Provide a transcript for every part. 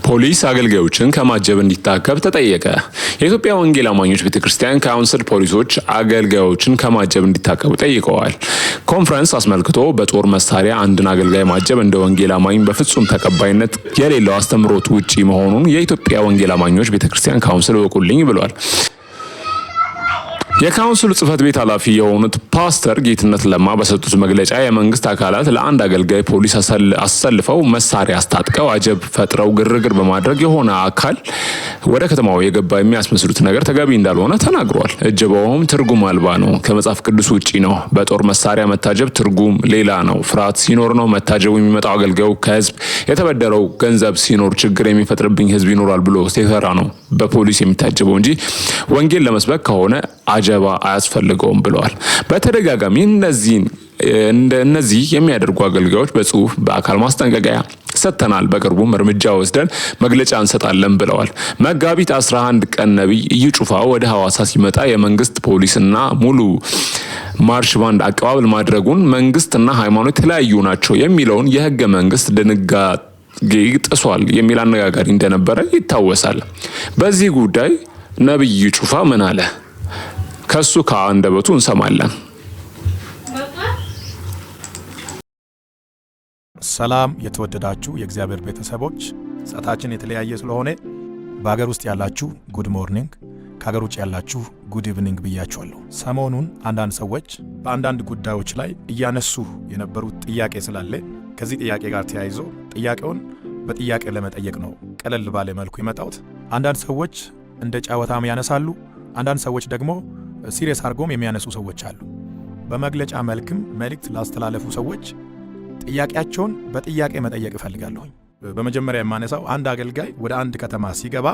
ፖሊስ አገልጋዮችን ከማጀብ እንዲታቀብ ተጠየቀ። የኢትዮጵያ ወንጌል አማኞች ቤተክርስቲያን ካውንስል ፖሊሶች አገልጋዮችን ከማጀብ እንዲታቀቡ ጠይቀዋል። ኮንፈረንስ አስመልክቶ በጦር መሳሪያ አንድን አገልጋይ ማጀብ እንደ ወንጌል አማኝ በፍጹም ተቀባይነት የሌለው አስተምሮት ውጪ መሆኑን የኢትዮጵያ ወንጌል አማኞች ቤተክርስቲያን ካውንስል ወቁልኝ ብሏል። የካውንስሉ ጽህፈት ቤት ኃላፊ የሆኑት ፓስተር ጌትነት ለማ በሰጡት መግለጫ የመንግስት አካላት ለአንድ አገልጋይ ፖሊስ አሰልፈው መሳሪያ አስታጥቀው አጀብ ፈጥረው ግርግር በማድረግ የሆነ አካል ወደ ከተማው የገባ የሚያስመስሉት ነገር ተገቢ እንዳልሆነ ተናግሯል። እጀባውም ትርጉም አልባ ነው፣ ከመጽሐፍ ቅዱስ ውጪ ነው። በጦር መሳሪያ መታጀብ ትርጉም ሌላ ነው። ፍርሃት ሲኖር ነው መታጀቡ የሚመጣው። አገልጋዩ ከህዝብ የተበደረው ገንዘብ ሲኖር ችግር የሚፈጥርብኝ ህዝብ ይኖራል ብሎ ሲፈራ ነው በፖሊስ የሚታጀበው እንጂ ወንጌል ለመስበክ ከሆነ አጀባ አያስፈልገውም ብለዋል። በተደጋጋሚ እነዚህ የሚያደርጉ አገልጋዮች በጽሁፍ በአካል ማስጠንቀቂያ ሰጥተናል፣ በቅርቡም እርምጃ ወስደን መግለጫ እንሰጣለን ብለዋል። መጋቢት 11 ቀን ነብይ እዩ ጩፋ ወደ ሐዋሳ ሲመጣ የመንግስት ፖሊስና ሙሉ ማርሽ ባንድ አቀባበል ማድረጉን መንግስትና ሃይማኖት የተለያዩ ናቸው የሚለውን የህገ መንግስት ድንጋጌ ጥሷል የሚል አነጋጋሪ እንደነበረ ይታወሳል። በዚህ ጉዳይ ነብይ እዩ ጩፋ ምን አለ? ከሱ ከአንደበቱ እንሰማለን። ሰላም የተወደዳችሁ የእግዚአብሔር ቤተሰቦች፣ ሰዓታችን የተለያየ ስለሆነ በሀገር ውስጥ ያላችሁ ጉድ ሞርኒንግ፣ ከሀገር ውጭ ያላችሁ ጉድ ኢቭኒንግ ብያችኋለሁ። ሰሞኑን አንዳንድ ሰዎች በአንዳንድ ጉዳዮች ላይ እያነሱ የነበሩት ጥያቄ ስላለ ከዚህ ጥያቄ ጋር ተያይዞ ጥያቄውን በጥያቄ ለመጠየቅ ነው ቀለል ባለ መልኩ የመጣሁት። አንዳንድ ሰዎች እንደ ጨዋታም ያነሳሉ፣ አንዳንድ ሰዎች ደግሞ ሲሪየስ አድርገውም የሚያነሱ ሰዎች አሉ። በመግለጫ መልክም መልእክት ላስተላለፉ ሰዎች ጥያቄያቸውን በጥያቄ መጠየቅ እፈልጋለሁኝ። በመጀመሪያ የማነሳው አንድ አገልጋይ ወደ አንድ ከተማ ሲገባ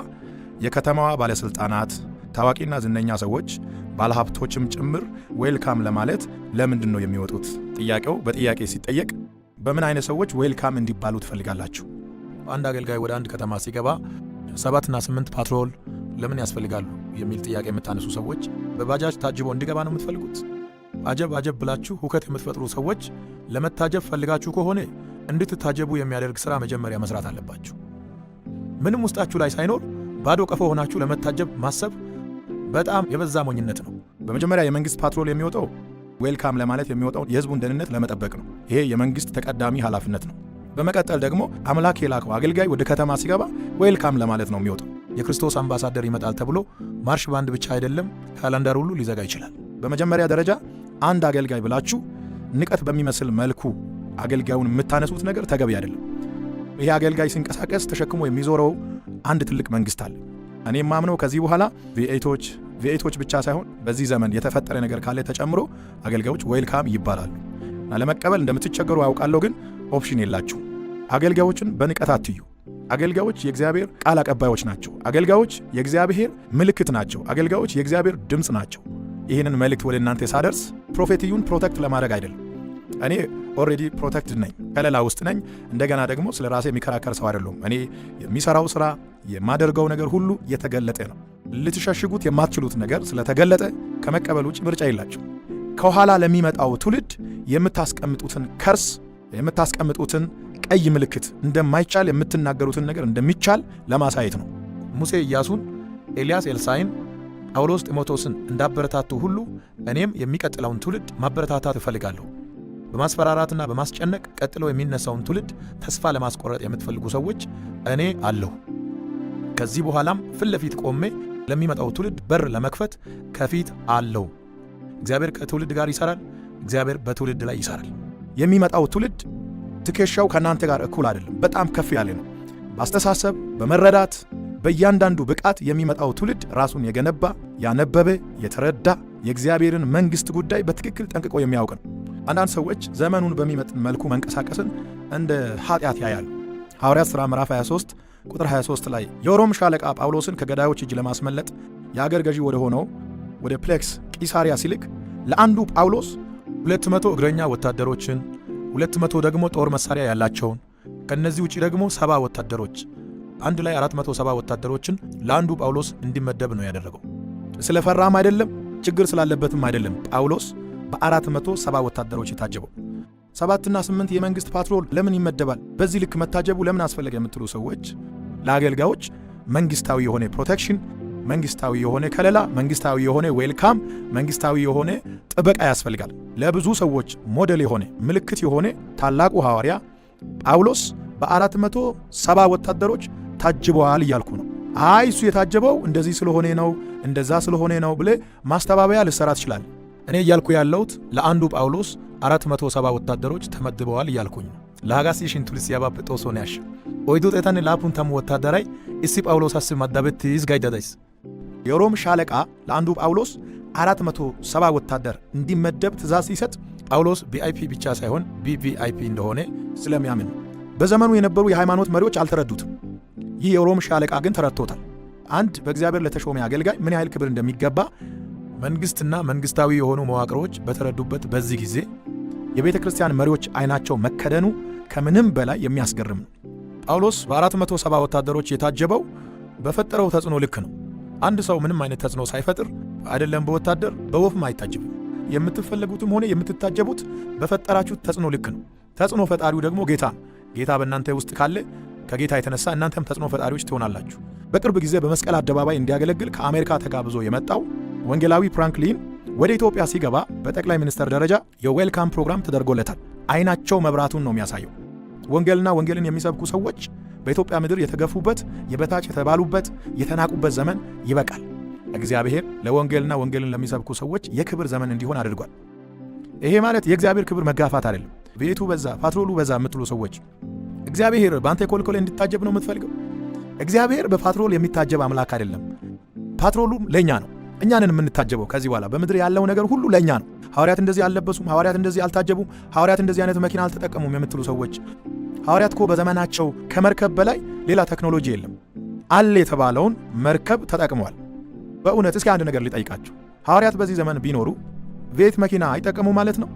የከተማዋ ባለስልጣናት፣ ታዋቂና ዝነኛ ሰዎች፣ ባለሀብቶችም ጭምር ዌልካም ለማለት ለምንድን ነው የሚወጡት? ጥያቄው በጥያቄ ሲጠየቅ በምን አይነት ሰዎች ዌልካም እንዲባሉ ትፈልጋላችሁ? አንድ አገልጋይ ወደ አንድ ከተማ ሲገባ 7 እና 8 ፓትሮል ለምን ያስፈልጋሉ የሚል ጥያቄ የምታነሱ ሰዎች በባጃጅ ታጅቦ እንዲገባ ነው የምትፈልጉት? አጀብ ብላችሁ ሁከት የምትፈጥሩ ሰዎች ለመታጀብ ፈልጋችሁ ከሆነ እንድትታጀቡ የሚያደርግ ስራ መጀመሪያ መስራት አለባችሁ። ምንም ውስጣችሁ ላይ ሳይኖር ባዶ ቀፎ ሆናችሁ ለመታጀብ ማሰብ በጣም የበዛ ሞኝነት ነው። በመጀመሪያ የመንግስት ፓትሮል የሚወጣው ዌልካም ለማለት የሚወጣው የህዝቡን ደህንነት ለመጠበቅ ነው። ይሄ የመንግስት ተቀዳሚ ኃላፊነት ነው። በመቀጠል ደግሞ አምላክ የላከው አገልጋይ ወደ ከተማ ሲገባ ዌልካም ለማለት ነው የሚወጣው። የክርስቶስ አምባሳደር ይመጣል ተብሎ ማርሽ ባንድ ብቻ አይደለም ካላንደር ሁሉ ሊዘጋ ይችላል። በመጀመሪያ ደረጃ አንድ አገልጋይ ብላችሁ ንቀት በሚመስል መልኩ አገልጋዩን የምታነሱት ነገር ተገቢ አይደለም። ይሄ አገልጋይ ሲንቀሳቀስ ተሸክሞ የሚዞረው አንድ ትልቅ መንግስት አለ። እኔ ማምነው ከዚህ በኋላ ቪኤቶች ብቻ ሳይሆን በዚህ ዘመን የተፈጠረ ነገር ካለ ተጨምሮ አገልጋዮች ዌልካም ይባላሉ። ለመቀበል እንደምትቸገሩ ያውቃለሁ፣ ግን ኦፕሽን የላችሁ። አገልጋዮችን በንቀት አትዩ። አገልጋዮች የእግዚአብሔር ቃል አቀባዮች ናቸው። አገልጋዮች የእግዚአብሔር ምልክት ናቸው። አገልጋዮች የእግዚአብሔር ድምፅ ናቸው። ይህንን መልእክት ወደ እናንተ ሳደርስ ፕሮፌቲዩን ፕሮቴክት ለማድረግ አይደለም። እኔ ኦልሬዲ ፕሮቴክትድ ነኝ፣ ከለላ ውስጥ ነኝ። እንደገና ደግሞ ስለ ራሴ የሚከራከር ሰው አይደለሁም። እኔ የሚሰራው ስራ የማደርገው ነገር ሁሉ የተገለጠ ነው። ልትሸሽጉት የማትችሉት ነገር ስለተገለጠ ከመቀበል ውጭ ምርጫ የላችሁ። ከኋላ ለሚመጣው ትውልድ የምታስቀምጡትን ከርስ፣ የምታስቀምጡትን ቀይ ምልክት እንደማይቻል፣ የምትናገሩትን ነገር እንደሚቻል ለማሳየት ነው። ሙሴ ኢያሱን፣ ኤልያስ ኤልሳዕን፣ ጳውሎስ ጢሞቴዎስን እንዳበረታቱ ሁሉ እኔም የሚቀጥለውን ትውልድ ማበረታታት እፈልጋለሁ። በማስፈራራትና በማስጨነቅ ቀጥሎ የሚነሳውን ትውልድ ተስፋ ለማስቆረጥ የምትፈልጉ ሰዎች እኔ አለሁ። ከዚህ በኋላም ፊት ለፊት ቆሜ ለሚመጣው ትውልድ በር ለመክፈት ከፊት አለሁ። እግዚአብሔር ከትውልድ ጋር ይሰራል። እግዚአብሔር በትውልድ ላይ ይሰራል። የሚመጣው ትውልድ ትከሻው ከእናንተ ጋር እኩል አይደለም፣ በጣም ከፍ ያለ ነው። በአስተሳሰብ፣ በመረዳት፣ በእያንዳንዱ ብቃት የሚመጣው ትውልድ ራሱን የገነባ፣ ያነበበ፣ የተረዳ የእግዚአብሔርን መንግስት ጉዳይ በትክክል ጠንቅቆ የሚያውቅ ነው። አንዳንድ ሰዎች ዘመኑን በሚመጥን መልኩ መንቀሳቀስን እንደ ኃጢአት ያያሉ። ሐዋርያት ሥራ ምዕራፍ 23 ቁጥር 23 ላይ የሮም ሻለቃ ጳውሎስን ከገዳዮች እጅ ለማስመለጥ የአገር ገዢ ወደ ሆነው ወደ ፕሌክስ ቂሳሪያ ሲልክ ለአንዱ ጳውሎስ 200 እግረኛ ወታደሮችን 200 ደግሞ ጦር መሳሪያ ያላቸውን ከነዚህ ውጪ ደግሞ 70 ወታደሮች አንድ ላይ 470 ወታደሮችን ለአንዱ ጳውሎስ እንዲመደብ ነው ያደረገው። ስለፈራም አይደለም፣ ችግር ስላለበትም አይደለም። ጳውሎስ በ470 ወታደሮች የታጀበው 7 እና 8 የመንግስት ፓትሮል ለምን ይመደባል? በዚህ ልክ መታጀቡ ለምን አስፈለገ የምትሉ ሰዎች ለአገልጋዮች መንግስታዊ የሆነ ፕሮቴክሽን፣ መንግስታዊ የሆነ ከለላ፣ መንግስታዊ የሆነ ዌልካም፣ መንግስታዊ የሆነ ጥበቃ ያስፈልጋል። ለብዙ ሰዎች ሞዴል የሆነ ምልክት የሆነ ታላቁ ሐዋርያ ጳውሎስ በ470 ወታደሮች ታጅበዋል እያልኩ ነው። አይ እሱ የታጀበው እንደዚህ ስለሆነ ነው እንደዛ ስለሆነ ነው ብለ ማስተባበያ ልሰራ ትችላል። እኔ እያልኩ ያለሁት ለአንዱ ጳውሎስ 470 ወታደሮች ተመድበዋል እያልኩኝ ነው። ለሃጋሲሽን ቱልስ ያባብጦስ ሆነያሽ ኦይዱ ጤታን ላፑን ተም ወታደራይ እሲ ጳውሎስ አስ መዳበት ይዝጋይዳዳይስ የሮም ሻለቃ ለአንዱ ጳውሎስ 470 ወታደር እንዲመደብ ትእዛዝ ሲሰጥ ጳውሎስ ቪአይፒ ብቻ ሳይሆን ቪቪአይፒ እንደሆነ ስለሚያምን በዘመኑ የነበሩ የሃይማኖት መሪዎች አልተረዱትም። ይህ የሮም ሻለቃ ግን ተረድቶታል። አንድ በእግዚአብሔር ለተሾመ አገልጋይ ምን ያህል ክብር እንደሚገባ መንግስትና መንግስታዊ የሆኑ መዋቅሮች በተረዱበት በዚህ ጊዜ የቤተ ክርስቲያን መሪዎች አይናቸው መከደኑ ከምንም በላይ የሚያስገርም ነው። ጳውሎስ በ470 ወታደሮች የታጀበው በፈጠረው ተጽዕኖ ልክ ነው። አንድ ሰው ምንም አይነት ተጽዕኖ ሳይፈጥር አይደለም በወታደር በወፍም አይታጀብም። የምትፈለጉትም ሆነ የምትታጀቡት በፈጠራችሁት ተጽዕኖ ልክ ነው። ተጽዕኖ ፈጣሪው ደግሞ ጌታ ነው። ጌታ በእናንተ ውስጥ ካለ ከጌታ የተነሳ እናንተም ተጽዕኖ ፈጣሪዎች ትሆናላችሁ። በቅርብ ጊዜ በመስቀል አደባባይ እንዲያገለግል ከአሜሪካ ተጋብዞ የመጣው ወንጌላዊ ፍራንክሊን ወደ ኢትዮጵያ ሲገባ በጠቅላይ ሚኒስትር ደረጃ የዌልካም ፕሮግራም ተደርጎለታል። አይናቸው መብራቱን ነው የሚያሳየው። ወንጌልና ወንጌልን የሚሰብኩ ሰዎች በኢትዮጵያ ምድር የተገፉበት፣ የበታች የተባሉበት፣ የተናቁበት ዘመን ይበቃል። እግዚአብሔር ለወንጌልና ወንጌልን ለሚሰብኩ ሰዎች የክብር ዘመን እንዲሆን አድርጓል። ይሄ ማለት የእግዚአብሔር ክብር መጋፋት አይደለም። ቤቱ በዛ ፓትሮሉ በዛ የምትሉ ሰዎች እግዚአብሔር በአንተ ኮልኮሌ እንዲታጀብ ነው የምትፈልገው? እግዚአብሔር በፓትሮል የሚታጀብ አምላክ አይደለም። ፓትሮሉም ለእኛ ነው። እኛንን የምንታጀበው። ከዚህ በኋላ በምድር ያለው ነገር ሁሉ ለእኛ ነው። ሐዋርያት እንደዚህ አልለበሱም፣ ሐዋርያት እንደዚህ አልታጀቡም፣ ሐዋርያት እንደዚህ አይነት መኪና አልተጠቀሙም የምትሉ ሰዎች ሐዋርያት እኮ በዘመናቸው ከመርከብ በላይ ሌላ ቴክኖሎጂ የለም። አለ የተባለውን መርከብ ተጠቅመዋል። በእውነት እስኪ አንድ ነገር ሊጠይቃቸው፣ ሐዋርያት በዚህ ዘመን ቢኖሩ ቤት መኪና አይጠቀሙ ማለት ነው?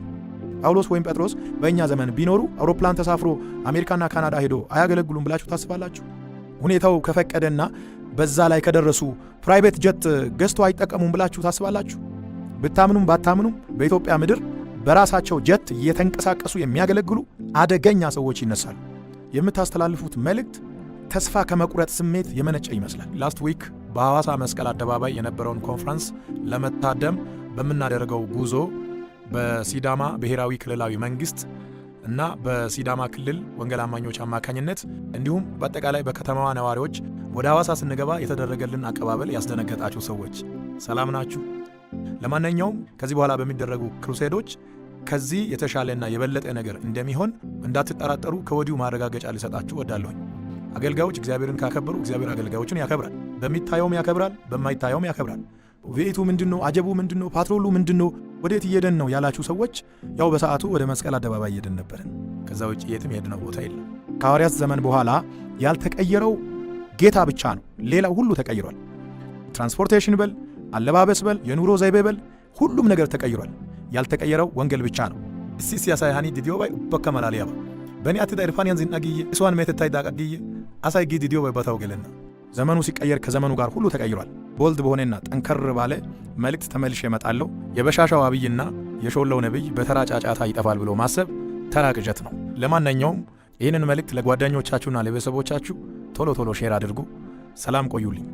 ጳውሎስ ወይም ጴጥሮስ በእኛ ዘመን ቢኖሩ አውሮፕላን ተሳፍሮ አሜሪካና ካናዳ ሄዶ አያገለግሉም ብላችሁ ታስባላችሁ? ሁኔታው ከፈቀደና በዛ ላይ ከደረሱ ፕራይቬት ጀት ገዝቶ አይጠቀሙም ብላችሁ ታስባላችሁ? ብታምኑም ባታምኑም በኢትዮጵያ ምድር በራሳቸው ጀት እየተንቀሳቀሱ የሚያገለግሉ አደገኛ ሰዎች ይነሳሉ። የምታስተላልፉት መልእክት ተስፋ ከመቁረጥ ስሜት የመነጨ ይመስላል። ላስት ዊክ በሐዋሳ መስቀል አደባባይ የነበረውን ኮንፈረንስ ለመታደም በምናደርገው ጉዞ በሲዳማ ብሔራዊ ክልላዊ መንግስት እና በሲዳማ ክልል ወንጌል አማኞች አማካኝነት እንዲሁም በአጠቃላይ በከተማዋ ነዋሪዎች ወደ ሐዋሳ ስንገባ የተደረገልን አቀባበል ያስደነገጣችሁ ሰዎች ሰላም ናችሁ? ለማንኛውም ከዚህ በኋላ በሚደረጉ ክሩሴዶች ከዚህ የተሻለና የበለጠ ነገር እንደሚሆን እንዳትጠራጠሩ ከወዲሁ ማረጋገጫ ልሰጣችሁ ወዳለሁኝ። አገልጋዮች እግዚአብሔርን ካከበሩ እግዚአብሔር አገልጋዮችን ያከብራል። በሚታየውም ያከብራል፣ በማይታየውም ያከብራል። ቤቱ ምንድነው? አጀቡ ምንድነው? ፓትሮሉ ምንድነው? ወዴት እየደን ነው ያላችሁ ሰዎች ያው በሰዓቱ ወደ መስቀል አደባባይ እየደን ነበርን። ከዛ ውጭ የትም የሄድነው ቦታ የለም። ከሐዋርያት ዘመን በኋላ ያልተቀየረው ጌታ ብቻ ነው። ሌላው ሁሉ ተቀይሯል። ትራንስፖርቴሽን በል፣ አለባበስ በል፣ የኑሮ ዘይቤ በል፣ ሁሉም ነገር ተቀይሯል። ያልተቀየረው ወንጌል ብቻ ነው። እሲ ሲያሳይ ሃኒ ዲዲዮ ባይ በከመላሊያባ በእኔ አትዳ ኢርፋንያን ዝናግዬ እሷን ሜትታይ ዳቀግዬ አሳይ ጊ ዲዲዮ ባይ በታው ገለና ዘመኑ ሲቀየር ከዘመኑ ጋር ሁሉ ተቀይሯል። ቦልድ በሆነና ጠንከር ባለ መልእክት ተመልሼ እመጣለሁ። የበሻሻው አብይና የሾለው ነብይ በተራ ጫጫታ ይጠፋል ብሎ ማሰብ ተራ ቅዠት ነው። ለማንኛውም ይህንን መልእክት ለጓደኞቻችሁና ለቤተሰቦቻችሁ ቶሎ ሼር አድርጉ። ሰላም ቆዩልኝ።